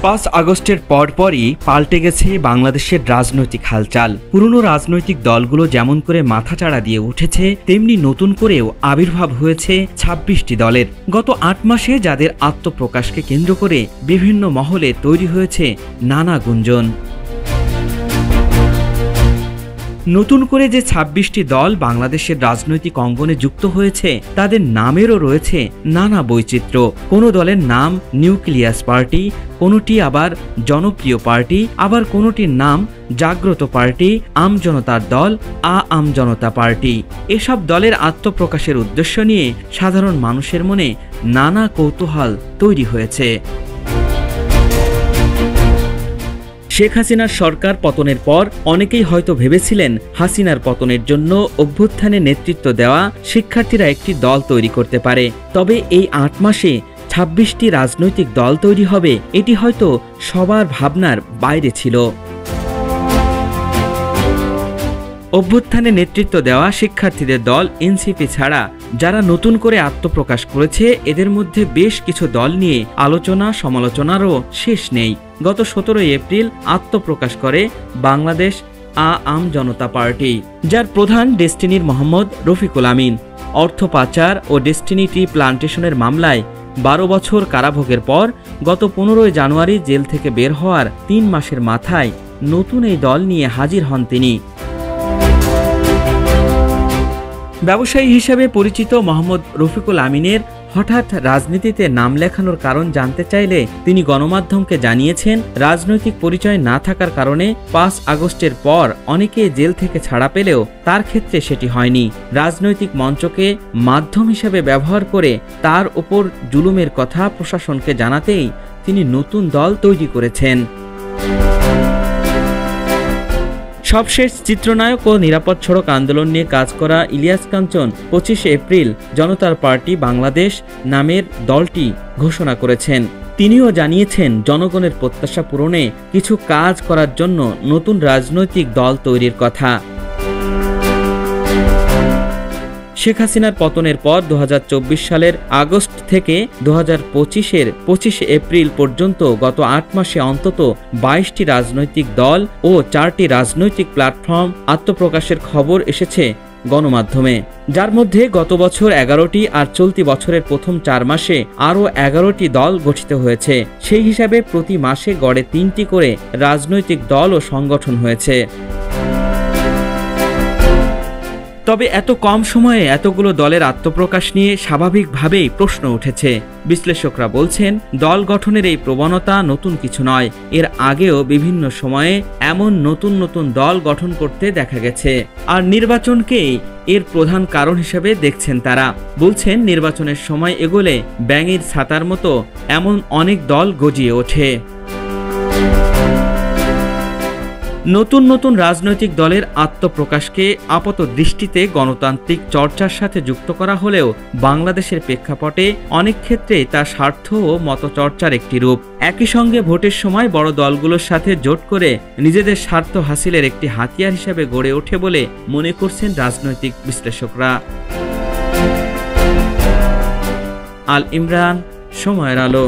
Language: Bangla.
পাঁচ আগস্টের পরপরই পাল্টে গেছে বাংলাদেশের রাজনৈতিক হালচাল। পুরনো রাজনৈতিক দলগুলো যেমন করে মাথাচাড়া দিয়ে উঠেছে, তেমনি নতুন করেও আবির্ভাব হয়েছে ২৬টি দলের। গত ৮ মাসে যাদের আত্মপ্রকাশকে কেন্দ্র করে বিভিন্ন মহলে তৈরি হয়েছে নানা গুঞ্জন। নতুন করে যে ২৬টি দল বাংলাদেশের রাজনৈতিক অঙ্গনে যুক্ত হয়েছে, তাদের নামেরও রয়েছে নানা বৈচিত্র্য। কোনো দলের নাম নিউক্লিয়াস পার্টি, কোনোটি আবার জনপ্রিয় পার্টি, আবার কোনোটির নাম জাগ্রত পার্টি, আমজনতার দল, আমজনতা পার্টি। এসব দলের আত্মপ্রকাশের উদ্দেশ্য নিয়ে সাধারণ মানুষের মনে নানা কৌতূহল তৈরি হয়েছে। শেখ হাসিনার সরকার পতনের পর অনেকেই হয়তো ভেবেছিলেন হাসিনার পতনের জন্য অভ্যুত্থানে নেতৃত্ব দেওয়া শিক্ষার্থীরা একটি দল তৈরি করতে পারে। তবে এই ৮ মাসে ২৬টি রাজনৈতিক দল তৈরি হবে, এটি হয়তো সবার ভাবনার বাইরে ছিল। অভ্যুত্থানে নেতৃত্ব দেওয়া শিক্ষার্থীদের দল এনসিপি ছাড়া যারা নতুন করে আত্মপ্রকাশ করেছে, এদের মধ্যে বেশ কিছু দল নিয়ে আলোচনা সমালোচনারও শেষ নেই। গত ১৭ এপ্রিল আত্মপ্রকাশ করে বাংলাদেশ আমজনতা পার্টি, যার প্রধান ডেস্টিনির মোহাম্মদ রফিকুল আমিন। অর্থ পাচার ও ডেস্টিনি টি প্লান্টেশনের মামলায় ১২ বছর কারাভোগের পর গত ১৫ জানুয়ারি জেল থেকে বের হওয়ার ৩ মাসের মাথায় নতুন এই দল নিয়ে হাজির হন তিনি। ব্যবসায়ী হিসেবে পরিচিত মোহাম্মদ রফিকুল আমিনের হঠাৎ রাজনীতিতে নাম লেখানোর কারণ জানতে চাইলে তিনি গণমাধ্যমকে জানিয়েছেন, রাজনৈতিক পরিচয় না থাকার কারণে ৫ আগস্টের পর অনেকে জেল থেকে ছাড়া পেলেও তার ক্ষেত্রে সেটি হয়নি। রাজনৈতিক মঞ্চকে মাধ্যম হিসেবে ব্যবহার করে তার উপর জুলুমের কথা প্রশাসনকে জানাতেই তিনি নতুন দল তৈরি করেছেন। সবশেষ চিত্রনায়ক ও নিরাপদ সড়ক আন্দোলন নিয়ে কাজ করা ইলিয়াস কাঞ্চন ২৫ এপ্রিল জনতার পার্টি বাংলাদেশ নামের দলটি ঘোষণা করেছেন। তিনিও জানিয়েছেন, জনগণের প্রত্যাশা পূরণে কিছু কাজ করার জন্য নতুন রাজনৈতিক দল তৈরির কথা। শেখ হাসিনার পতনের পর ২০২৪ সালের আগস্ট থেকে ২০২৫-এর ২৫ এপ্রিল পর্যন্ত গত ৮ মাসে অন্তত ২২টি রাজনৈতিক দল ও 4টি রাজনৈতিক প্ল্যাটফর্ম আত্মপ্রকাশের খবর এসেছে গণমাধ্যমে, যার মধ্যে গত বছর ১১টি আর চলতি বছরের প্রথম ৪ মাসে আরও ১১টি দল গঠিত হয়েছে। সেই হিসাবে প্রতি মাসে গড়ে ৩টি করে রাজনৈতিক দল ও সংগঠন হয়েছে। তবে এত কম সময়ে এতগুলো দলের আত্মপ্রকাশ নিয়ে স্বাভাবিকভাবেই প্রশ্ন উঠেছে। বিশ্লেষকরা বলছেন, দল গঠনের এই প্রবণতা নতুন কিছু নয়। এর আগেও বিভিন্ন সময়ে এমন নতুন নতুন দল গঠন করতে দেখা গেছে। আর নির্বাচনকেই এর প্রধান কারণ হিসেবে দেখছেন তারা। বলছেন, নির্বাচনের সময় এগোলে ব্যাঙের ছাতার মতো এমন অনেক দল গজিয়ে ওঠে। নতুন নতুন রাজনৈতিক দলের আত্মপ্রকাশকে আপাত দৃষ্টিতে গণতান্ত্রিক চর্চার সাথে যুক্ত করা হলেও বাংলাদেশের প্রেক্ষাপটে অনেক ক্ষেত্রে তা স্বার্থ ও মতচর্চার একটি রূপ। একই সঙ্গে ভোটের সময় বড় দলগুলোর সাথে জোট করে নিজেদের স্বার্থ হাসিলের একটি হাতিয়ার হিসেবে গড়ে ওঠে বলে মনে করছেন রাজনৈতিক বিশ্লেষকরা। আল ইমরান, সময়ের আলো।